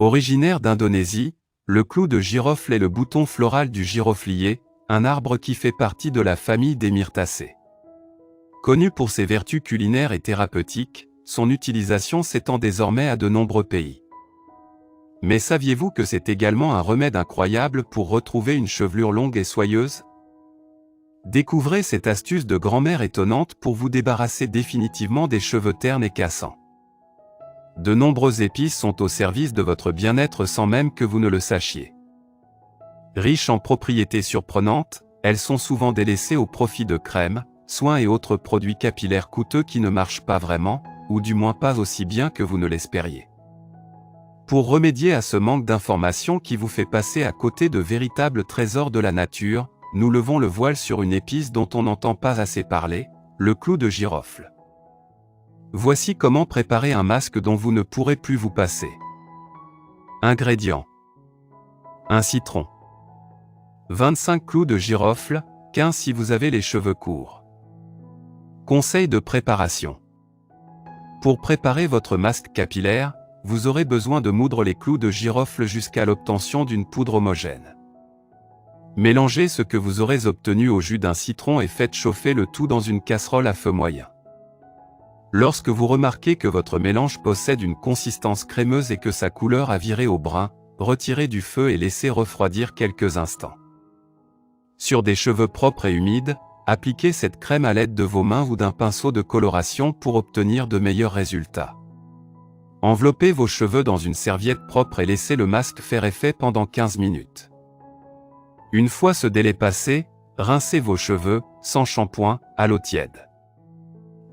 Originaire d'Indonésie, le clou de girofle est le bouton floral du giroflier, un arbre qui fait partie de la famille des myrtacées. Connu pour ses vertus culinaires et thérapeutiques, son utilisation s'étend désormais à de nombreux pays. Mais saviez-vous que c'est également un remède incroyable pour retrouver une chevelure longue et soyeuse? Découvrez cette astuce de grand-mère étonnante pour vous débarrasser définitivement des cheveux ternes et cassants. De nombreuses épices sont au service de votre bien-être sans même que vous ne le sachiez. Riches en propriétés surprenantes, elles sont souvent délaissées au profit de crèmes, soins et autres produits capillaires coûteux qui ne marchent pas vraiment, ou du moins pas aussi bien que vous ne l'espériez. Pour remédier à ce manque d'informations qui vous fait passer à côté de véritables trésors de la nature, nous levons le voile sur une épice dont on n'entend pas assez parler, le clou de girofle. Voici comment préparer un masque dont vous ne pourrez plus vous passer. Ingrédients. 1 citron. 25 clous de girofle, 15 si vous avez les cheveux courts. Conseils de préparation. Pour préparer votre masque capillaire, vous aurez besoin de moudre les clous de girofle jusqu'à l'obtention d'une poudre homogène. Mélangez ce que vous aurez obtenu au jus d'un citron et faites chauffer le tout dans une casserole à feu moyen. Lorsque vous remarquez que votre mélange possède une consistance crémeuse et que sa couleur a viré au brun, retirez du feu et laissez refroidir quelques instants. Sur des cheveux propres et humides, appliquez cette crème à l'aide de vos mains ou d'un pinceau de coloration pour obtenir de meilleurs résultats. Enveloppez vos cheveux dans une serviette propre et laissez le masque faire effet pendant 15 minutes. Une fois ce délai passé, rincez vos cheveux, sans shampoing, à l'eau tiède.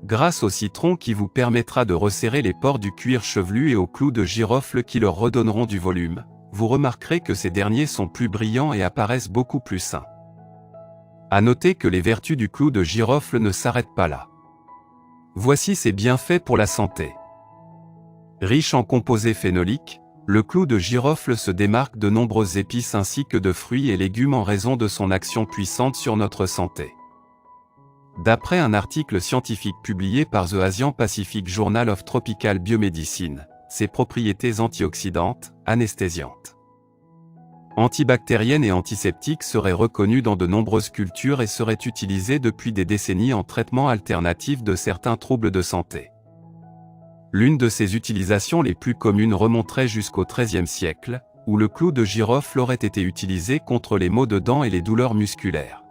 Grâce au citron qui vous permettra de resserrer les pores du cuir chevelu et aux clous de girofle qui leur redonneront du volume, vous remarquerez que ces derniers sont plus brillants et apparaissent beaucoup plus sains. À noter que les vertus du clou de girofle ne s'arrêtent pas là. Voici ses bienfaits pour la santé. Riche en composés phénoliques, le clou de girofle se démarque de nombreuses épices ainsi que de fruits et légumes en raison de son action puissante sur notre santé. D'après un article scientifique publié par The Asian Pacific Journal of Tropical Biomedicine, ses propriétés antioxydantes, anesthésiantes, antibactériennes et antiseptiques seraient reconnues dans de nombreuses cultures et seraient utilisées depuis des décennies en traitement alternatif de certains troubles de santé. L'une de ses utilisations les plus communes remonterait jusqu'au XIIIe siècle, où le clou de girofle aurait été utilisé contre les maux de dents et les douleurs musculaires.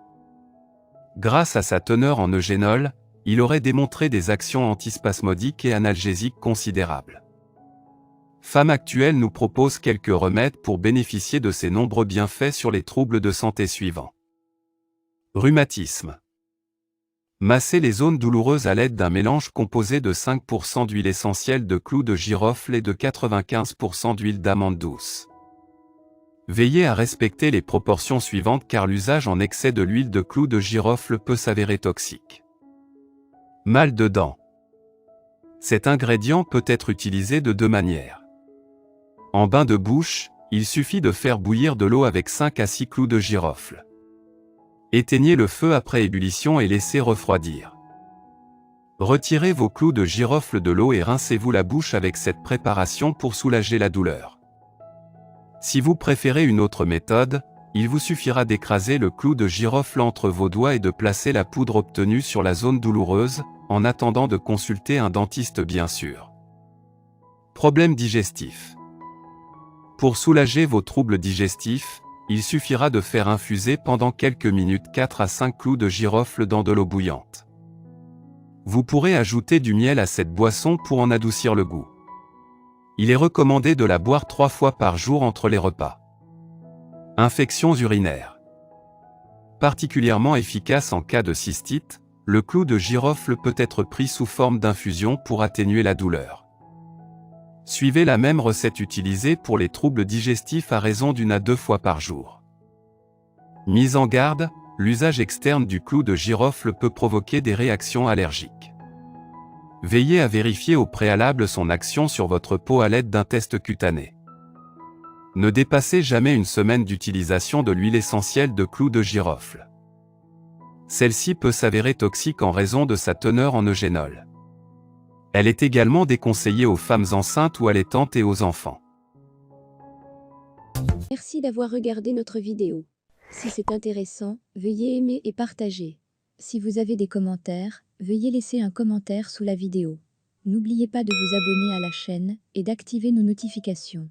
Grâce à sa teneur en eugénol, il aurait démontré des actions antispasmodiques et analgésiques considérables. Femme Actuelle nous propose quelques remèdes pour bénéficier de ces nombreux bienfaits sur les troubles de santé suivants. Rhumatisme. Massez les zones douloureuses à l'aide d'un mélange composé de 5% d'huile essentielle de clous de girofle et de 95% d'huile d'amande douce. Veillez à respecter les proportions suivantes car l'usage en excès de l'huile de clous de girofle peut s'avérer toxique. Mal de dents. Cet ingrédient peut être utilisé de deux manières. En bain de bouche, il suffit de faire bouillir de l'eau avec 5 à 6 clous de girofle. Éteignez le feu après ébullition et laissez refroidir. Retirez vos clous de girofle de l'eau et rincez-vous la bouche avec cette préparation pour soulager la douleur. Si vous préférez une autre méthode, il vous suffira d'écraser le clou de girofle entre vos doigts et de placer la poudre obtenue sur la zone douloureuse, en attendant de consulter un dentiste bien sûr. Problème digestif. Pour soulager vos troubles digestifs, il suffira de faire infuser pendant quelques minutes 4 à 5 clous de girofle dans de l'eau bouillante. Vous pourrez ajouter du miel à cette boisson pour en adoucir le goût. Il est recommandé de la boire 3 fois par jour entre les repas. Infections urinaires. Particulièrement efficace en cas de cystite, le clou de girofle peut être pris sous forme d'infusion pour atténuer la douleur. Suivez la même recette utilisée pour les troubles digestifs à raison d'1 à 2 fois par jour. Mise en garde, l'usage externe du clou de girofle peut provoquer des réactions allergiques. Veillez à vérifier au préalable son action sur votre peau à l'aide d'un test cutané. Ne dépassez jamais une semaine d'utilisation de l'huile essentielle de clou de girofle. Celle-ci peut s'avérer toxique en raison de sa teneur en eugénol. Elle est également déconseillée aux femmes enceintes ou allaitantes et aux enfants. Merci d'avoir regardé notre vidéo. Si c'est intéressant, veuillez aimer et partager. Si vous avez des commentaires, veuillez laisser un commentaire sous la vidéo. N'oubliez pas de vous abonner à la chaîne et d'activer nos notifications.